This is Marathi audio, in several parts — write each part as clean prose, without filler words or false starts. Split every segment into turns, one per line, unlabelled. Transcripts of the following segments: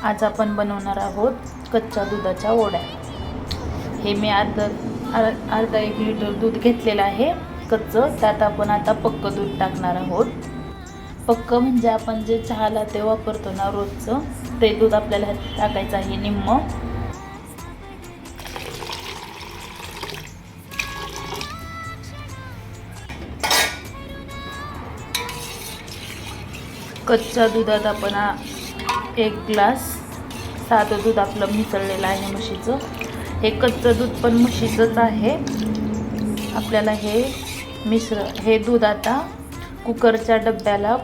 आज आपण बनवणार आहोत कच्च्या दुधाच्या वड्या। हे मी अर्धा 1 लिटर दूध घेतलेलं आहे कच्चं। त्यात आपण आता पक्क दूध टाकणार आहोत। पक्क म्हणजे आपण जे चहाला ते वापरतो ना रोजचं, ते दूध आपल्याला टाकायचं आहे निम्म। कच्च्या दुधात आपण 1 ग्लास साधं दूध आपलं मिसळलेलं आहे म्हशीचं। हे कच्चं दूध पण म्हशीचंच आहे। आपल्याला हे दूध आता कुकरच्या डब्याला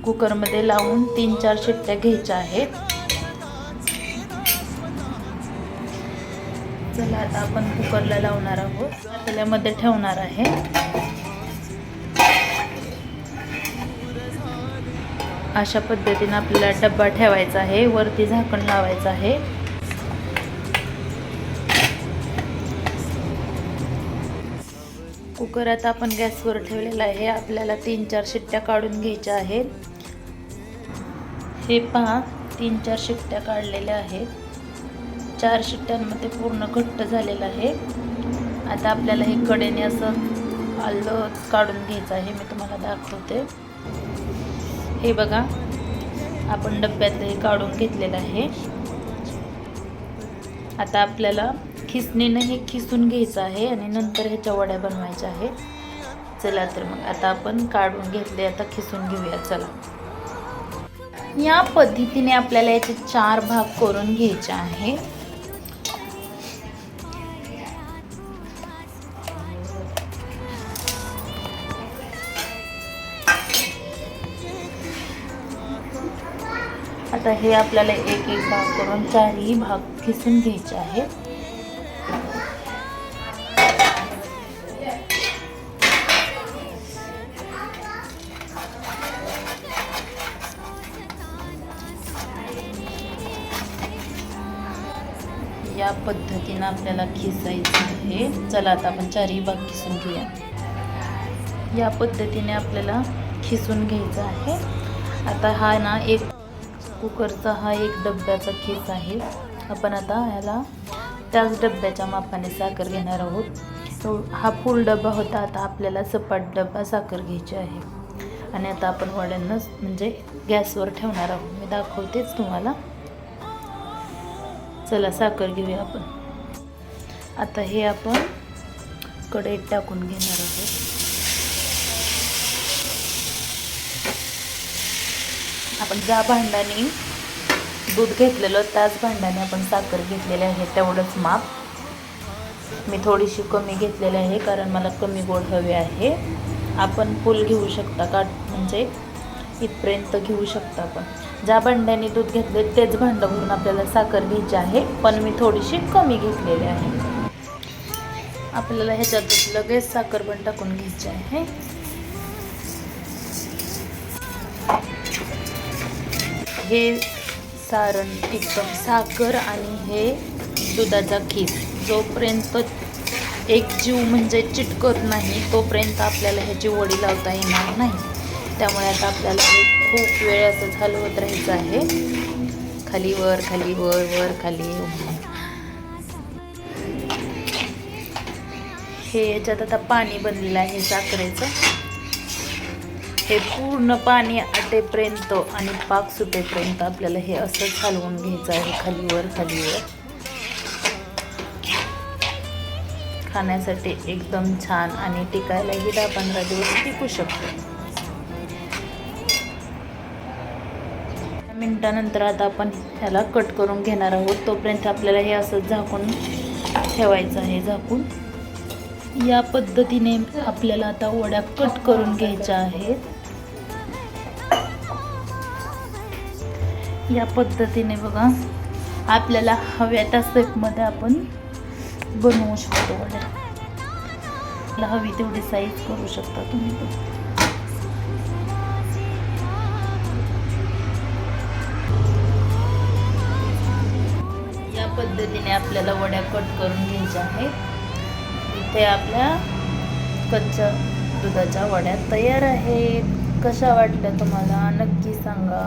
कुकरमध्ये लावून 3-4 शिट्ट्या घ्यायच्या आहेत। चला आता आपण कुकरला लावणार आहोत। पातेल्यामध्ये ठेवणार आहे। अशा पद्धतीने आपल्याला डब्बा ठेवायचा आहे, वरती झाकण लावायचं आहे। कुकर आता आपण गॅसवर ठेवलेला आहे। आपल्याला 3-4 शिट्ट्या काढून घ्यायच्या आहेत। हे पहा 3-4 शिट्ट्या काढलेल्या आहेत। 4 शिट्ट्यांमध्ये पूर्ण घट्ट झालेलं आहे। आता आपल्याला हे कडेने असं आलं काढून घ्यायचं आहे। मी तुम्हाला दाखवते। हे बघा आपण डब्यातले काढून घेतलेलं आहे। आता आपल्याला खिसणीने हे खिसून घ्यायचं आहे आणि नंतर ह्याच्या वड्या बनवायच्या आहेत। चला तर मग आता आपण काढून घेतले, आता खिसून घेऊया। चला, या पद्धतीने आपल्याला याचे 4 भाग करून घ्यायचे आहे। आता हे आपल्याला एक भाग करून 4ही भाग खिसून घ्यायचे आहेत। या पद्धतीने आपल्याला खिसायचं आहे। चला आता आपण 4ही भाग खिसून घेऊया। या पद्धतीने आपल्याला खिसून घ्यायचं आहे। आता हा ना एक कुकरचा हा एक डब्याचा खिस आहे। आपण आता ह्याला त्याच डब्याच्या मापाने साखर घेणार आहोत। हा फुल डब्बा होता, आता आपल्याला सपाट डब्बा साखर घ्यायची आहे। आणि आता आपण वड्यांना म्हणजे गॅसवर ठेवणार आहोत। मी दाखवतेच तुम्हाला। चला साखर घेऊया आपण। आता हे आपण कढईत टाकून घेणार आहोत। आपण ज्या भांड्याने दूध घेतलेलं त्याच भांड्याने आपण साखर घेतलेली आहे, तेवढंच माप। मी थोडीशी कमी घेतलेली आहे कारण मला कमी गोड हवे आहे। आपण फुल घेऊ शकता का, म्हणजे इथपर्यंत घेऊ शकता। आपण ज्या भांड्याने दूध घेतले तेच भांडं भरून आपल्याला साखर घ्यायची आहे, पण मी थोडीशी कमी घेतलेली आहे। आपल्याला ह्याच्यात लगेच साखर पण टाकून घ्यायची आहे। हे सारण एकदम साखर आणि हे दुधाचा खीस जोपर्यंत एक जीव म्हणजे चिटकत नाही तोपर्यंत आपल्याला ह्याची वडी लावता येणार नाही। त्यामुळे आता आपल्याला हे खूप वेळ असं हलवत राहायचं आहे, खाली वर खाली वर वर खाली। हे याच्यात आता पाणी बनलेलं आहे साखरेचं। हे पूर्ण पाणी आटेपर्यंत आणि पाक सुटेपर्यंत आपल्याला हे असंच हलवून घ्यायचं आहे, खालीवर खालीवर। खाण्यासाठी एकदम छान आणि टिकायलाही 10-15 दिवस टिकू शकतो। मिनिटानंतर आता आपण ह्याला कट करून घेणार आहोत। तोपर्यंत आपल्याला हे असं झाकून ठेवायचं आहे, झाकून। या पद्धतीने आपल्याला आता वड्या कट करून घ्यायच्या आहेत। या पद्धतीने बघा आपल्याला हव्या त्या शेपमध्ये आपण बनवू शकतो वड्या। हवी तेवढी साईज करू शकता तुम्ही। या पद्धतीने आपल्याला वड्या कट करून घ्यायच्या आहेत। इथे आपल्या कच्च्या दुधाच्या वड्या तयार आहेत। कशा वाटल्या तुम्हाला नक्की सांगा।